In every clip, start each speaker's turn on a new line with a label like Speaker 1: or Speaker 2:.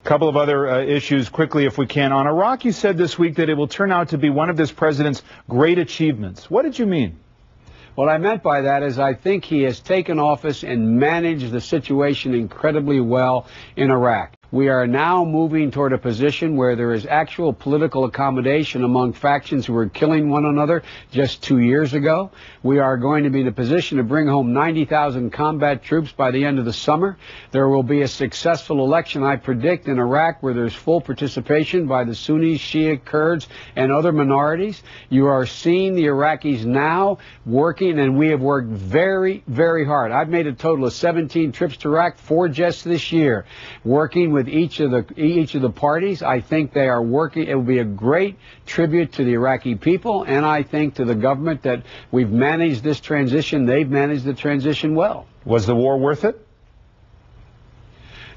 Speaker 1: A couple of other issues quickly, if we can. On Iraq, you said this week that it will turn out to be one of this president's great achievements. What did you mean?
Speaker 2: What I meant by that is I think he has taken office and managed the situation incredibly well in Iraq. We are now moving toward a position where there is actual political accommodation among factions who were killing one another just 2 years ago. We are going to be in a position to bring home 90,000 combat troops by the end of the summer. There will be a successful election, I predict, in Iraq where there's full participation by the Sunnis, Shia, Kurds, and other minorities. You are seeing the Iraqis now working, and we have worked very, very hard. I've made a total of 17 trips to Iraq, 4 just this year, working with each of the parties. I think they are working. It will be a great tribute to the Iraqi people, and I think to the government that we've managed this transition. They've managed the transition well.
Speaker 1: Was the war worth it?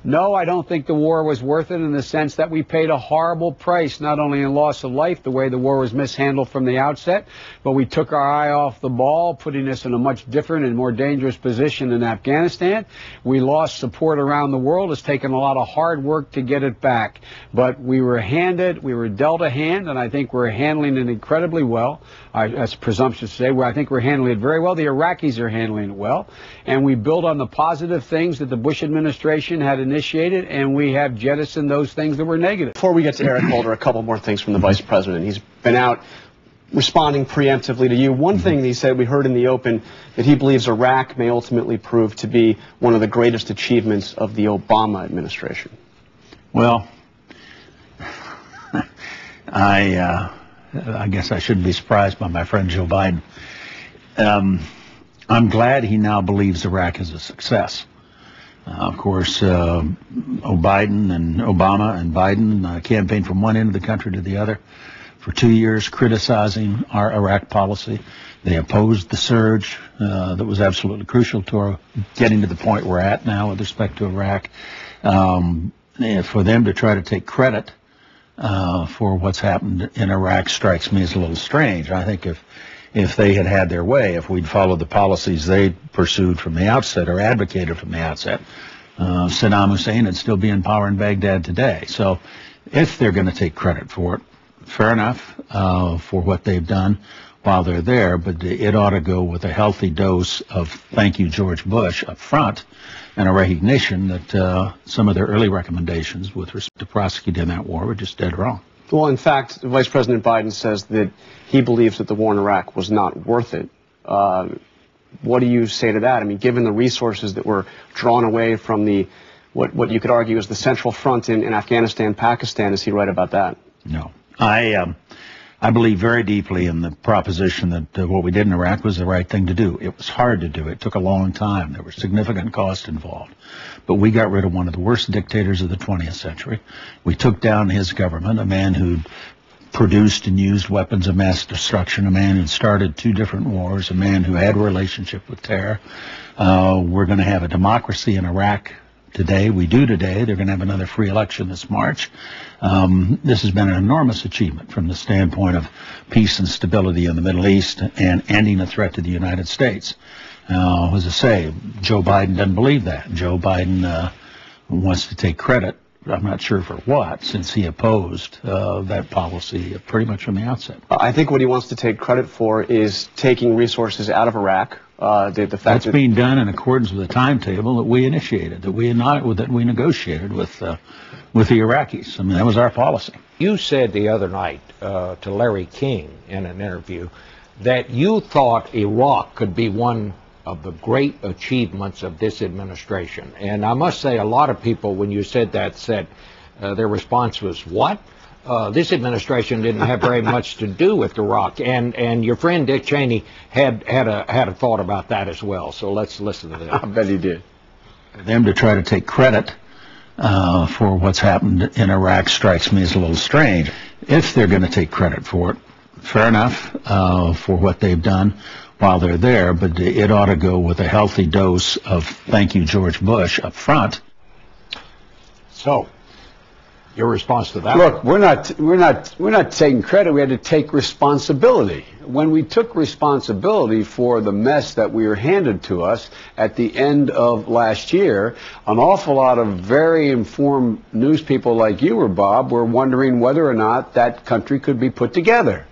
Speaker 2: No, I don't think the war was worth it in the sense that we paid a horrible price, not only in loss of life, the way the war was mishandled from the outset, but we took our eye off the ball, putting us in a much different and more dangerous position in Afghanistan. We lost support around the world. It's taken a lot of hard work to get it back. But we were dealt a hand, and I think we're handling it incredibly well. That's presumptuous to say. I think we're handling it very well. The Iraqis are handling it well. And we build on the positive things that the Bush administration had initiated, and we have jettisoned those things that were negative.
Speaker 3: Before we get to Eric Holder, a couple more things from the Vice President. He's been out responding preemptively to you. One thing that he said, we heard in the open, that he believes Iraq may ultimately prove to be one of the greatest achievements of the Obama administration.
Speaker 4: Well, I guess I shouldn't be surprised by my friend Joe Biden. I'm glad he now believes Iraq is a success. Of course, Biden and Obama and Biden campaigned from one end of the country to the other for 2 years, criticizing our Iraq policy. They opposed the surge that was absolutely crucial to our getting to the point we're at now with respect to Iraq. For them to try to take credit for what's happened in Iraq strikes me as a little strange. I think if they had had their way, if we'd followed the policies they pursued from the outset or advocated from the outset, Saddam Hussein would still be in power in Baghdad today. So if they're going to take credit for it, fair enough for what they've done while they're there, but it ought to go with a healthy dose of thank you, George Bush, up front, and a recognition that some of their early recommendations with respect to prosecuting that war were just dead wrong.
Speaker 3: Well, in fact, Vice President Biden says that he believes that the war in Iraq was not worth it. What do you say to that? I mean, given the resources that were drawn away from the what you could argue is the Central Front in Afghanistan, Pakistan, is he right about that?
Speaker 4: No. I believe very deeply in the proposition that what we did in Iraq was the right thing to do. It was hard to do. It took a long time. There were significant costs involved. But we got rid of one of the worst dictators of the 20th century. We took down his government, a man who produced and used weapons of mass destruction, a man who started 2 different wars, a man who had a relationship with terror. We're going to have a democracy in Iraq today. We do today. They're going to have another free election this March. This has been an enormous achievement from the standpoint of peace and stability in the Middle East and ending a threat to the United States. As I say, Joe Biden doesn't believe that. Joe Biden wants to take credit, I'm not sure for what, since he opposed that policy pretty much from the outset.
Speaker 3: I think what he wants to take credit for is taking resources out of Iraq.
Speaker 4: That's being done in accordance with the timetable that we initiated, that we negotiated with the Iraqis. I mean, that was our policy.
Speaker 5: You said the other night to Larry King in an interview that you thought Iraq could be one of the great achievements of this administration. And I must say, a lot of people, when you said that, said their response was, what? This administration didn't have very much to do with Iraq. And your friend Dick Cheney had a thought about that as well. So let's listen to that.
Speaker 3: I bet he did.
Speaker 4: For them to try to take credit for what's happened in Iraq strikes me as a little strange. If they're going to take credit for it, fair enough for what they've done while they're there, but it ought to go with a healthy dose of thank you, George Bush, up front.
Speaker 5: So, Your response to that?
Speaker 2: Look, we're not taking credit. We had to take responsibility. When we took responsibility for the mess that we were handed to us at the end of last year, an awful lot of very informed news people like you or Bob were wondering whether or not that country could be put together.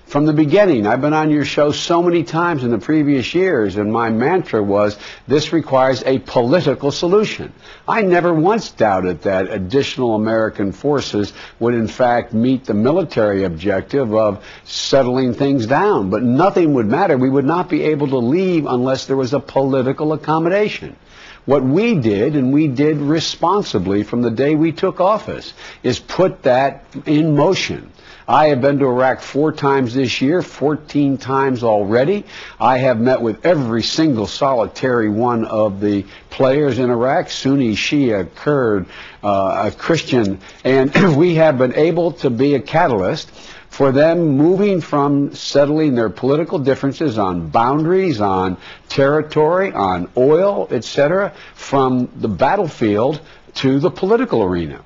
Speaker 2: From the beginning, I've been on your show so many times in the previous years, and my mantra was, this requires a political solution. I never once doubted that additional American forces would in fact meet the military objective of settling things down, but nothing would matter. We would not be able to leave unless there was a political accommodation. What we did, and we did responsibly from the day we took office, is put that in motion. I have been to Iraq 4 times this year, 14 times already. I have met with every single solitary one of the players in Iraq, Sunni, Shia, Kurd, Christian, and we have been able to be a catalyst for them moving from settling their political differences on boundaries, on territory, on oil, etc., from the battlefield to the political arena.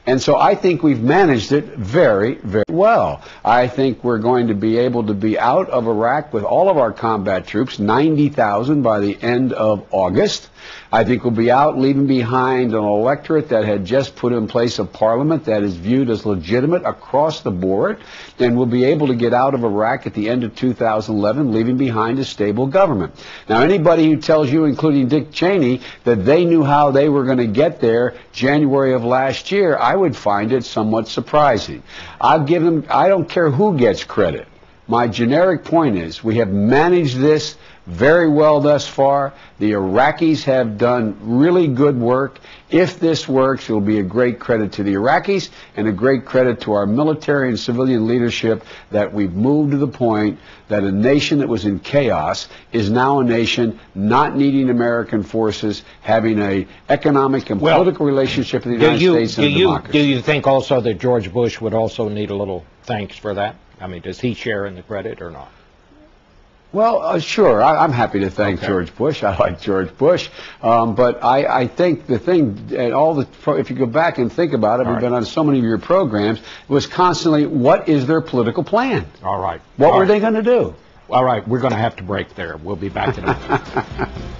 Speaker 2: And so I think we've managed it very, very well. I think we're going to be able to be out of Iraq with all of our combat troops, 90,000 by the end of August. I think we'll be out leaving behind an electorate that had just put in place a parliament that is viewed as legitimate across the board, and we'll be able to get out of Iraq at the end of 2011, leaving behind a stable government. Now, anybody who tells you, including Dick Cheney, that they knew how they were going to get there January of last year, I would find it somewhat surprising. I'll give them, I don't care who gets credit. My generic point is we have managed this very well thus far. The Iraqis have done really good work. If this works, it will be a great credit to the Iraqis and a great credit to our military and civilian leadership that we've moved to the point that a nation that was in chaos is now a nation not needing American forces, having an economic and political relationship with the United States and a democracy.
Speaker 5: Do you think also that George Bush would also need a little thanks for that? I mean, does he share in the credit or not?
Speaker 2: Well, sure. I'm happy to thank George Bush. I like George Bush. But I think the thing, if you go back and think about it, we've been on so many of your programs, it was constantly, what is their political plan?
Speaker 5: All right.
Speaker 2: What were they going to do?
Speaker 5: All right. We're going to have to break there. We'll be back in a minute.